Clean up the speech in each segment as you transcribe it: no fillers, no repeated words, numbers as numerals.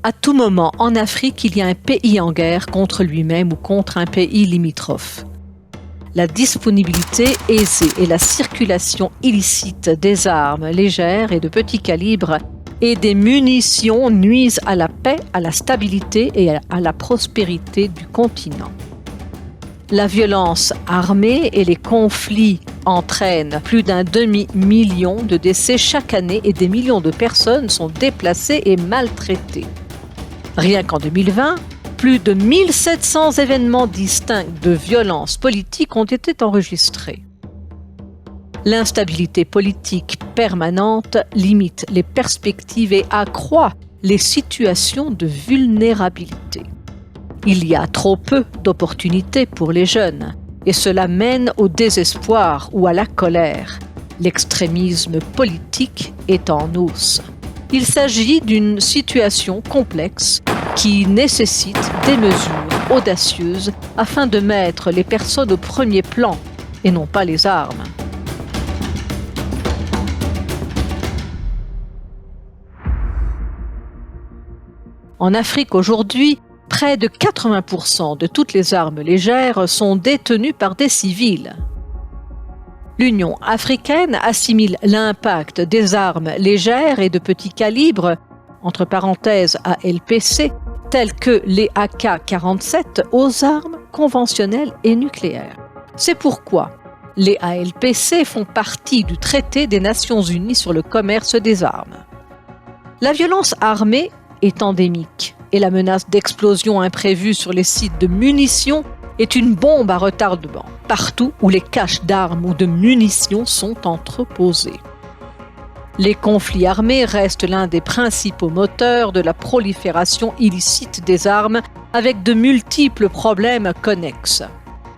À tout moment, en Afrique, il y a un pays en guerre contre lui-même ou contre un pays limitrophe. La disponibilité aisée et la circulation illicite des armes légères et de petit calibre et des munitions nuisent à la paix, à la stabilité et à la prospérité du continent. La violence armée et les conflits entraînent plus d'un demi-million de décès chaque année et des millions de personnes sont déplacées et maltraitées. Rien qu'en 2020, plus de 1700 événements distincts de violences politiques ont été enregistrés. L'instabilité politique permanente limite les perspectives et accroît les situations de vulnérabilité. Il y a trop peu d'opportunités pour les jeunes et cela mène au désespoir ou à la colère. L'extrémisme politique est en hausse. Il s'agit d'une situation complexe qui nécessite des mesures audacieuses afin de mettre les personnes au premier plan et non pas les armes. En Afrique aujourd'hui, près de 80% de toutes les armes légères sont détenues par des civils. L'Union africaine assimile l'impact des armes légères et de petit calibre, entre parenthèses ALPC, telles que les AK-47 aux armes conventionnelles et nucléaires. C'est pourquoi les ALPC font partie du traité des Nations Unies sur le commerce des armes. La violence armée est endémique et la menace d'explosion imprévue sur les sites de munitions est une bombe à retardement, partout où les caches d'armes ou de munitions sont entreposés. Les conflits armés restent l'un des principaux moteurs de la prolifération illicite des armes avec de multiples problèmes connexes.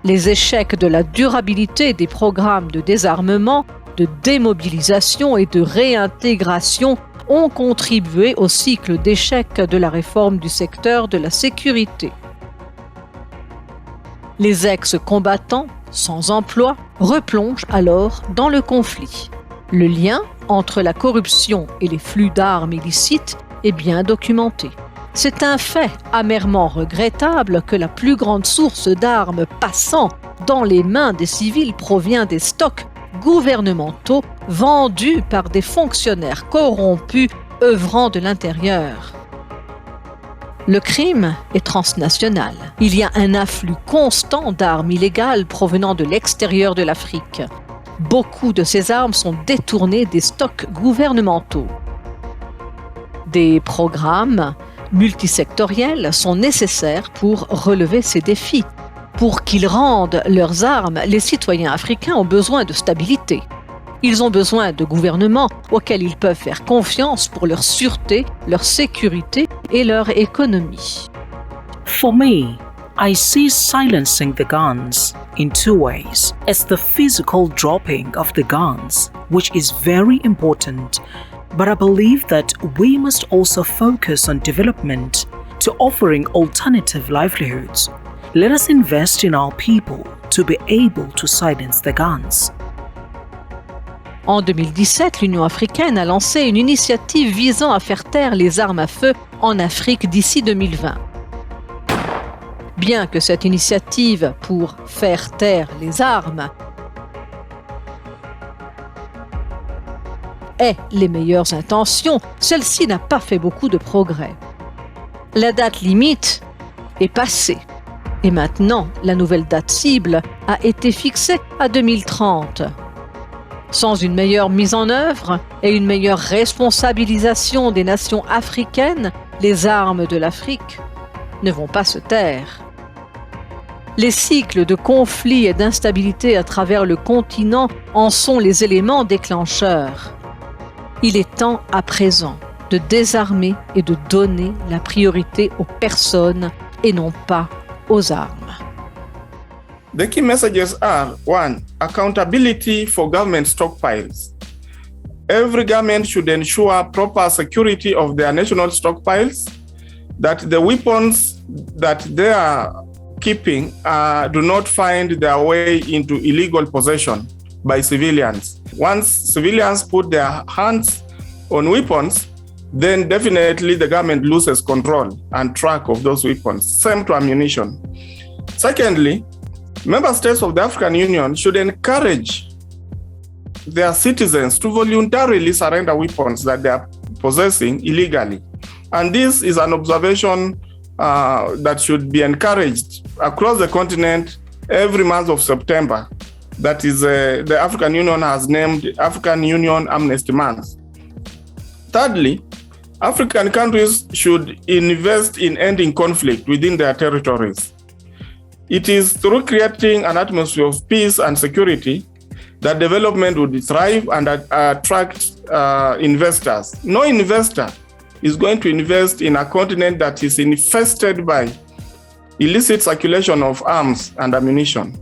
Les échecs de la durabilité des programmes de désarmement, de démobilisation et de réintégration ont contribué au cycle d'échec de la réforme du secteur de la sécurité. Les ex-combattants, sans emploi, replongent alors dans le conflit. Le lien entre la corruption et les flux d'armes illicites est bien documenté. C'est un fait amèrement regrettable que la plus grande source d'armes passant dans les mains des civils provient des stocks gouvernementaux vendus par des fonctionnaires corrompus œuvrant de l'intérieur. Le crime est transnational. Il y a un afflux constant d'armes illégales provenant de l'extérieur de l'Afrique. Beaucoup de ces armes sont détournées des stocks gouvernementaux. Des programmes multisectoriels sont nécessaires pour relever ces défis. Pour qu'ils rendent leurs armes, les citoyens africains ont besoin de stabilité. Ils ont besoin de gouvernements auxquels ils peuvent faire confiance pour leur sûreté, leur sécurité et leur économie. For me, I see silencing the guns in two ways. As the physical dropping of the guns, which is very important, but I believe that we must also focus on development to offering alternative livelihoods. Let us invest in our people to be able to silence the guns. En 2017, l'Union africaine a lancé une initiative visant à faire taire les armes à feu en Afrique d'ici 2020. Bien que cette initiative pour faire taire les armes ait les meilleures intentions, celle-ci n'a pas fait beaucoup de progrès. La date limite est passée. Et maintenant, la nouvelle date cible a été fixée à 2030. Sans une meilleure mise en œuvre et une meilleure responsabilisation des nations africaines, les armes de l'Afrique ne vont pas se taire. Les cycles de conflits et d'instabilité à travers le continent en sont les éléments déclencheurs. Il est temps à présent de désarmer et de donner la priorité aux personnes et non pas aux armes. The key messages are: 1. Accountability for government stockpiles. Every government should ensure proper security of their national stockpiles, that the weapons that they are keeping do not find their way into illegal possession by civilians. Once civilians put their hands on weapons, then definitely the government loses control and track of those weapons. Same to ammunition. Secondly, member states of the African Union should encourage their citizens to voluntarily surrender weapons that they are possessing illegally. And this is an observation that should be encouraged across the continent every month of September. That is, the African Union has named African Union Amnesty Month. Thirdly, African countries should invest in ending conflict within their territories. It is through creating an atmosphere of peace and security that development would thrive and attract investors. No investor is going to invest in a continent that is infested by illicit circulation of arms and ammunition.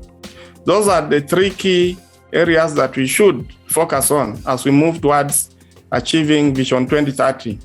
Those are the three key areas that we should focus on as we move towards achieving Vision 2030.